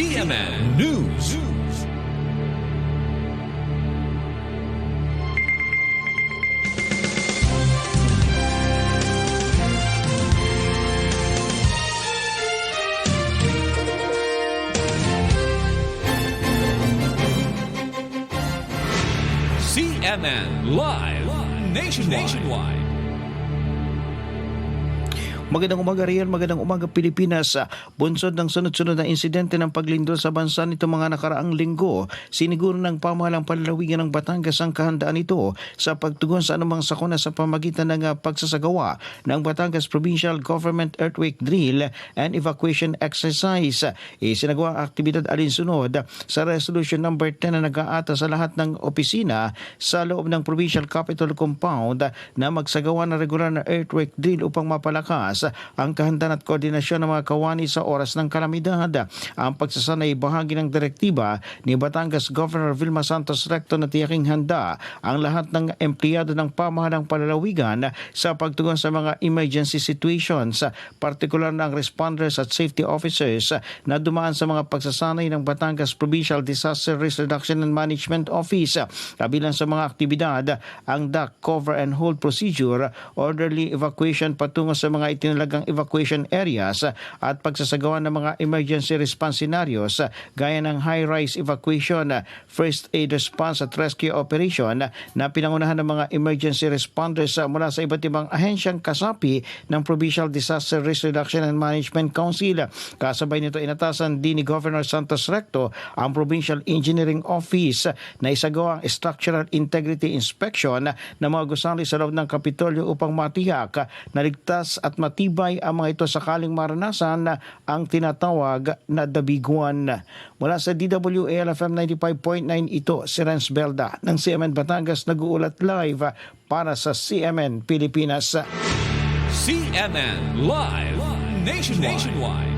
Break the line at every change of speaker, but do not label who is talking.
CNN News. CNN Live Nationwide.
Magandang umaga riyan, magandang umaga Pilipinas. Bunsod ng sunod-sunod na insidente ng paglindol sa bansa nito mga nakaraang linggo, siniguro ng pamahalang panlalawigan ng Batangas ang kahandaan nito sa pagtugon sa anumang sakuna sa pamagitan ng pagsasagawa ng Batangas Provincial Government Earthquake Drill and Evacuation Exercise. Isinagawa ang aktibidad alinsunod sa Resolution number 10 na nag-aata sa lahat ng opisina sa loob ng Provincial Capital Compound na magsagawa ng regular na earthquake drill upang mapalakas ang kahandaan at koordinasyon ng mga kawani sa oras ng kalamidad. Ang pagsasanay bahagi ng direktiba ni Batangas Governor Vilma Santos Recto na tiyaking handa ang lahat ng empleyado ng pamahalang palalawigan sa pagtugon sa mga emergency situations, partikular na ang responders at safety officers na dumaan sa mga pagsasanay ng Batangas Provincial Disaster Risk Reduction and Management Office. Kabilang sa mga aktibidad ang duck cover and hold procedure, orderly evacuation patungo sa mga tinalagang evacuation areas at pagsasagawa ng mga emergency response scenarios gaya ng high-rise evacuation, first aid response at rescue operation na pinangunahan ng mga emergency responders mula sa iba't ibang ahensyang kasapi ng Provincial Disaster Risk Reduction and Management Council. Kasabay nito inatasan din ni Governor Santos Recto ang Provincial Engineering Office na isagawa ang structural integrity inspection ng mga gusali sa loob ng Kapitolyo upang matiyak na ligtas at matibay ang mga ito sakaling maranasan ang tinatawag na dabiguan. Mula sa DWAL-FM 95.9 ito si Renz Belda ng CMN Batangas nag-uulat live para sa CMN Pilipinas.
CNN Live Nationwide.